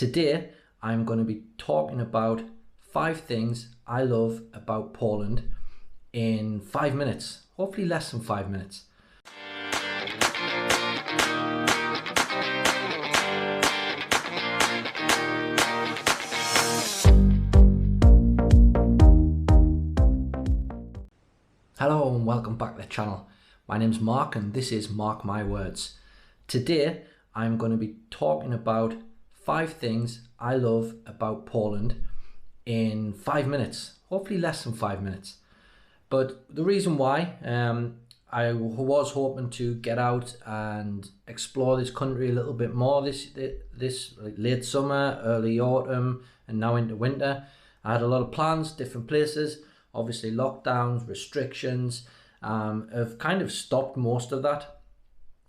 Today, I'm going to be talking about 5 things I love about Poland in 5 minutes, hopefully less than 5 minutes. Hello and welcome back to the channel. My name's Mark and this is Mark My Words. Today, I'm going to be talking about 5 things I love about Poland in 5 minutes, hopefully less than 5 minutes. But the reason why, I was hoping to get out and explore this country a little bit more this late summer, early autumn, and now into winter. I had a lot of plans, different places. Obviously lockdowns, restrictions have kind of stopped most of that.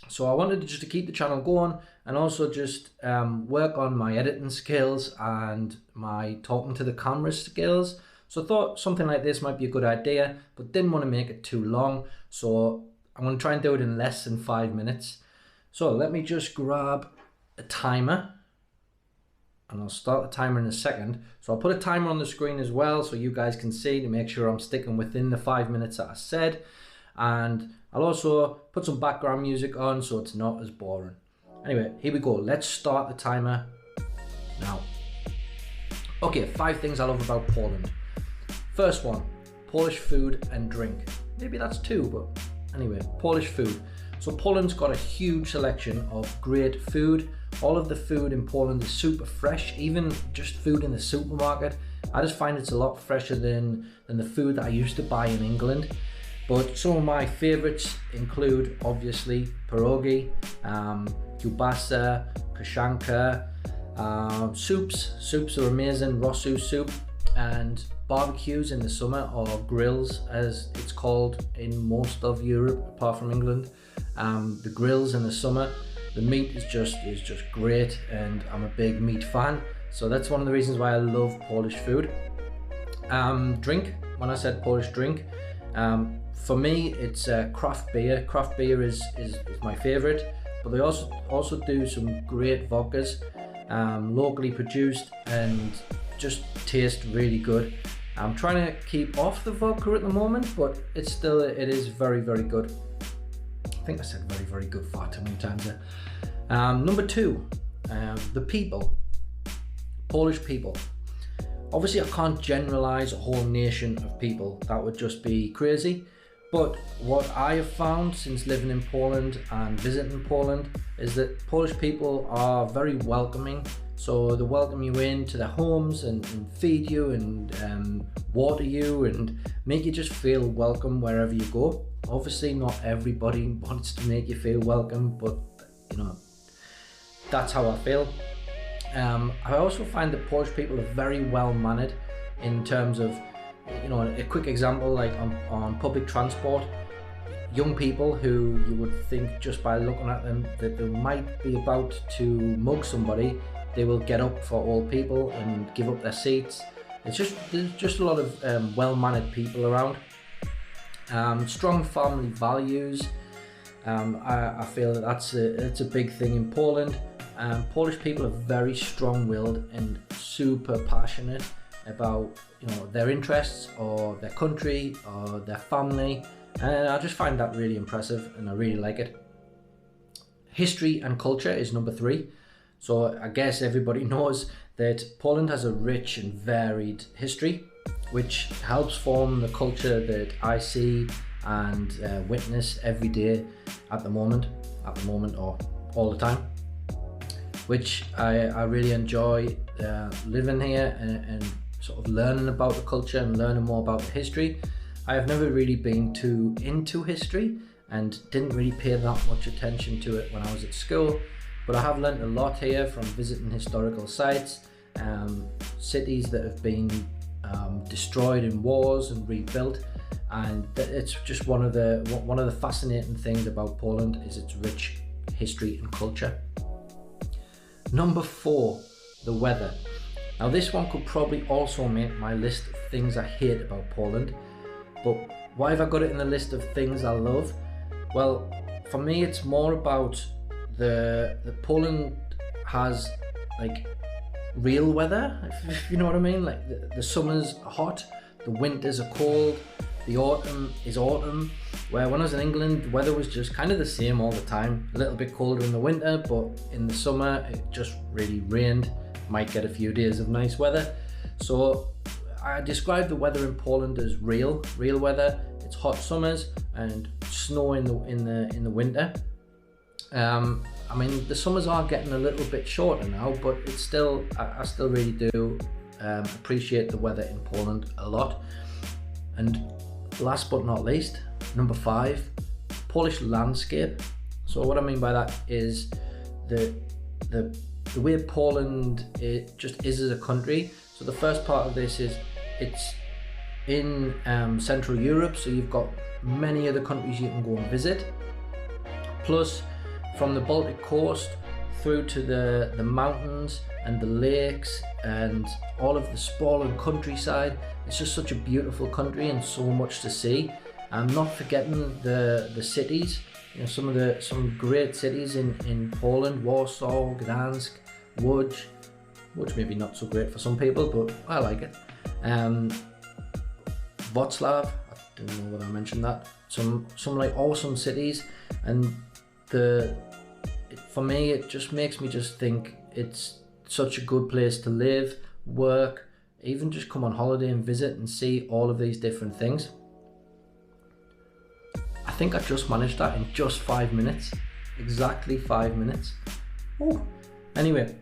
So I wanted to keep the channel going and also just work on my editing skills and my talking to the camera skills. So I thought something like this might be a good idea, but didn't want to make it too long. So I'm going to try and do it in less than 5 minutes. So let me just grab a timer and I'll start the timer in a second. So I'll put a timer on the screen as well so you guys can see to make sure I'm sticking within the 5 minutes that I said. And I'll also put some background music on so it's not as boring. Anyway, here we go. Let's start the timer now. Okay, 5 things I love about Poland. First one, Polish food and drink. Maybe that's 2, but anyway, Polish food. So Poland's got a huge selection of great food. All of the food in Poland is super fresh, even just food in the supermarket. I just find it's a lot fresher than the food that I used to buy in England. But some of my favorites include, obviously, pierogi, kiełbasa, kaszanka, soups. Soups are amazing, rosół soup, and barbecues in the summer, or grills as it's called in most of Europe apart from England. The grills in the summer, the meat is just great, and I'm a big meat fan. So that's one of the reasons why I love Polish food. Drink, when I said Polish drink, for me it's craft beer. Craft beer is my favorite, but they also do some great vodkas, locally produced and just taste really good. I'm trying to keep off the vodka at the moment, but it is very, very good. I think I said very, very good far too many times there. Number 2, the people, Polish people. Obviously I can't generalize a whole nation of people, that would just be crazy. But what I have found since living in Poland and visiting Poland is that Polish people are very welcoming. So they welcome you into their homes and feed you and water you and make you just feel welcome wherever you go. Obviously not everybody wants to make you feel welcome, but you know, that's how I feel. I also find that Polish people are very well mannered in terms of, you know, a quick example, like on public transport, young people who you would think just by looking at them that they might be about to mug somebody, they will get up for old people and give up their seats. There's just a lot of well-mannered people around. Strong family values. I feel that it's a big thing in Poland. Polish people are very strong-willed and super passionate about, you know, their interests or their country or their family, and I just find that really impressive and I really like it. History and culture is number 3. So I guess everybody knows that Poland has a rich and varied history, which helps form the culture that I see and witness every day at the moment or all the time, which I really enjoy living here and sort of learning about the culture and learning more about the history. I have never really been too into history and didn't really pay that much attention to it when I was at school, but I have learned a lot here from visiting historical sites, cities that have been destroyed in wars and rebuilt, and it's just one of the fascinating things about Poland is its rich history and culture. Number 4, the weather. Now this one could probably also make my list of things I hate about Poland, but why have I got it in the list of things I love? Well, for me it's more about the Poland has like real weather, if you know what I mean. Like the summer's hot, the winters are cold, the autumn is autumn. Where when I was in England, the weather was just kind of the same all the time. A little bit colder in the winter, but in the summer it just really rained. Might get a few days of nice weather. So I describe the weather in Poland as real weather. It's hot summers and snow in the winter. I mean, the summers are getting a little bit shorter now, but it's still, I still really do appreciate the weather in Poland a lot. And last but not least, number 5, Polish landscape. So what I mean by that is the way Poland it just is as a country. So the first part of this is it's in Central Europe, so you've got many other countries you can go and visit. Plus, from the Baltic coast through to the mountains and the lakes and all of the sprawling countryside, it's just such a beautiful country and so much to see. I'm not forgetting the cities. You know, some great cities in Poland: Warsaw, Gdansk, Łódź maybe not so great for some people, but I like it. Wrocław, I don't know whether I mentioned that. Some like awesome cities, and for me it just makes me just think it's such a good place to live, work, even just come on holiday and visit and see all of these different things. I think I just managed that in just 5 minutes, exactly 5 minutes. Ooh. Anyway,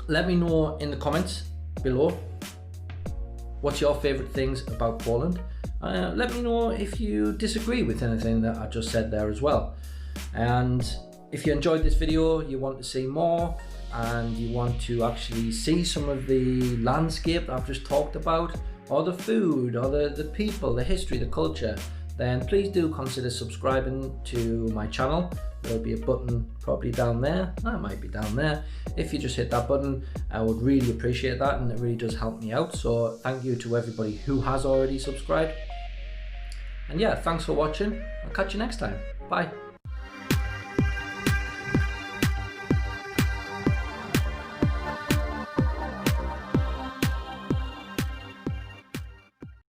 let me know in the comments below what's your favorite things about Poland. Let me know if you disagree with anything that I just said there as well. And if you enjoyed this video, you want to see more, and you want to actually see some of the landscape that I've just talked about, or the food, or the people, the history, the culture, then please do consider subscribing to my channel. There'll be a button probably down there, that might be down there. If you just hit that button, I would really appreciate that, and it really does help me out. So thank you to everybody who has already subscribed. And yeah, thanks for watching. I'll catch you next time. Bye.